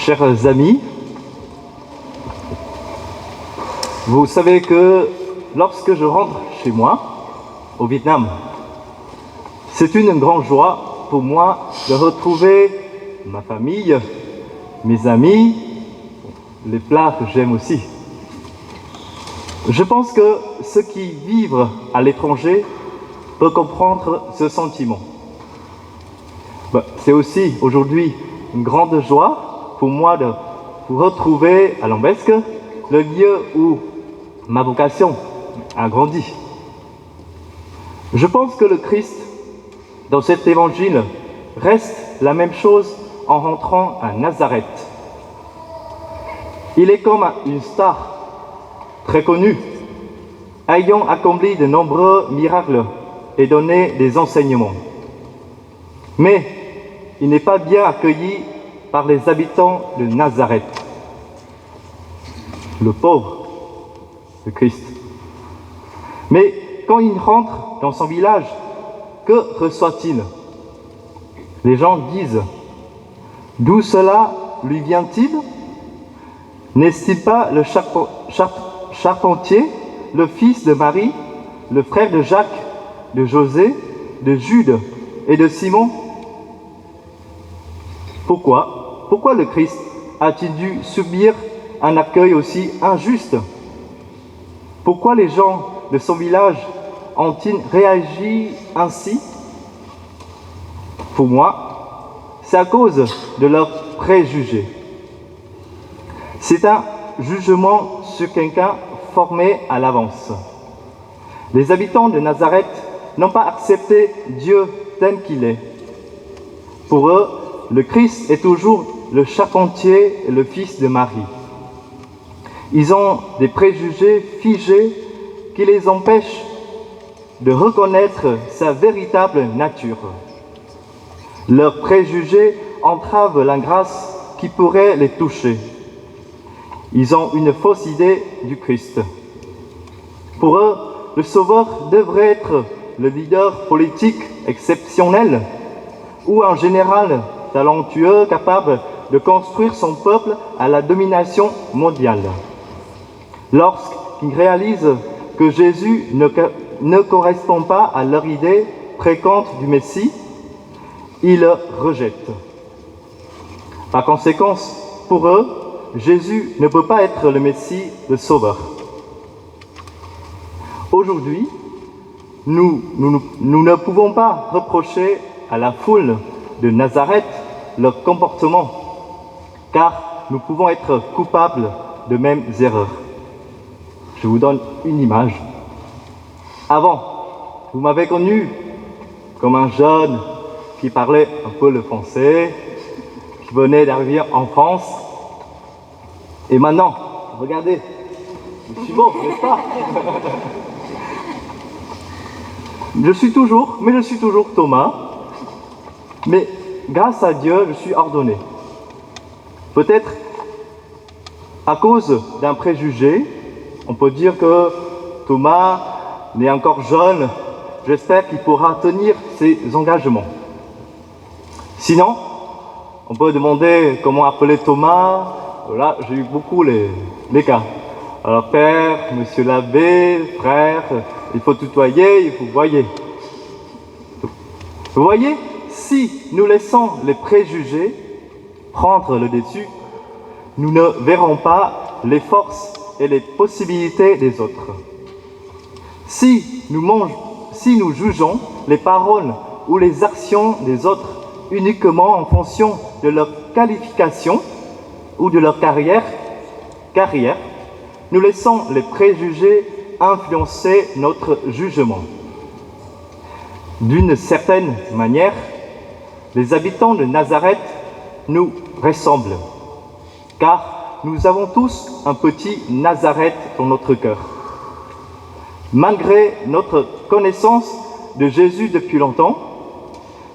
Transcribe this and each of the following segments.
Chers amis, vous savez que lorsque je rentre chez moi, au Vietnam, c'est une grande joie pour moi de retrouver ma famille, mes amis, les plats que j'aime aussi. Je pense que ceux qui vivent à l'étranger peuvent comprendre ce sentiment. C'est aussi aujourd'hui une grande joie pour moi de vous retrouver à Lambesc, le lieu où ma vocation a grandi. Je pense que le Christ, dans cet évangile, reste la même chose en rentrant à Nazareth. Il est comme une star très connue, ayant accompli de nombreux miracles et donné des enseignements. Mais il n'est pas bien accueilli par les habitants de Nazareth. Le pauvre, le Christ. Mais quand il rentre dans son village, que reçoit-il? Les gens disent: d'où cela lui vient-il? N'est-il pas le charpentier, le fils de Marie, le frère de Jacques, de José, de Jude et de Simon? Pourquoi le Christ a-t-il dû subir un accueil aussi injuste? Pourquoi les gens de son village ont-ils réagi ainsi? Pour moi, c'est à cause de leurs préjugés. C'est un jugement sur quelqu'un formé à l'avance. Les habitants de Nazareth n'ont pas accepté Dieu tel qu'il est. Pour eux, le Christ est toujours le charpentier et le fils de Marie. Ils ont des préjugés figés qui les empêchent de reconnaître sa véritable nature. Leurs préjugés entravent la grâce qui pourrait les toucher. Ils ont une fausse idée du Christ. Pour eux, le Sauveur devrait être le leader politique exceptionnel ou un général talentueux capable de construire son peuple à la domination mondiale. Lorsqu'ils réalisent que Jésus ne correspond pas à leur idée fréquente du Messie, ils le rejettent. Par conséquent, pour eux, Jésus ne peut pas être le Messie, le Sauveur. Aujourd'hui, nous ne pouvons pas reprocher à la foule de Nazareth leur comportement, car nous pouvons être coupables de mêmes erreurs. Je vous donne une image. Avant, vous m'avez connu comme un jeune qui parlait un peu le français, qui venait d'arriver en France. Et maintenant, regardez, je suis beau, n'est-ce pas? Je suis toujours Thomas, mais grâce à Dieu, je suis ordonné. Peut-être à cause d'un préjugé, on peut dire que Thomas n'est encore jeune, j'espère qu'il pourra tenir ses engagements. Sinon, on peut demander comment appeler Thomas. Là, j'ai eu beaucoup les cas. Alors, père, monsieur l'abbé, frère, il faut tutoyer, il faut voyer. Vous voyez, si nous laissons les préjugés prendre le dessus, nous ne verrons pas les forces et les possibilités des autres. Si nous jugeons les paroles ou les actions des autres uniquement en fonction de leur qualification ou de leur carrière, nous laissons les préjugés influencer notre jugement. D'une certaine manière, les habitants de Nazareth nous ressemblent, car nous avons tous un petit Nazareth dans notre cœur. Malgré notre connaissance de Jésus depuis longtemps,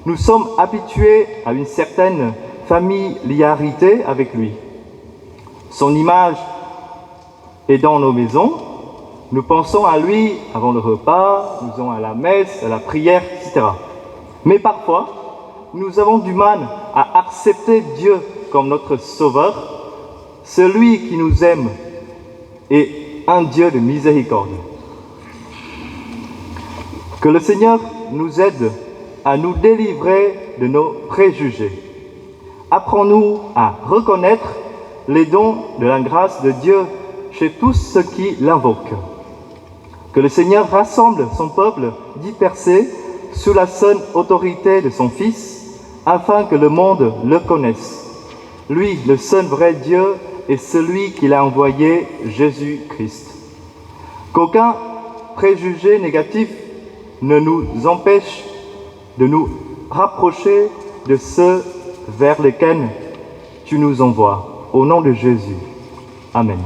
nous sommes habitués à une certaine familiarité avec lui. Son image est dans nos maisons. Nous pensons à lui avant le repas, nous allons à la messe, à la prière, etc. Mais parfois, nous avons du mal à accepter Dieu comme notre Sauveur, celui qui nous aime est un Dieu de miséricorde. Que le Seigneur nous aide à nous délivrer de nos préjugés. Apprends-nous à reconnaître les dons de la grâce de Dieu chez tous ceux qui l'invoquent. Que le Seigneur rassemble son peuple dispersé sous la seule autorité de son Fils, afin que le monde le connaisse. Lui, le seul vrai Dieu, et celui qu'il a envoyé, Jésus-Christ. Qu'aucun préjugé négatif ne nous empêche de nous rapprocher de ceux vers lesquels tu nous envoies. Au nom de Jésus. Amen.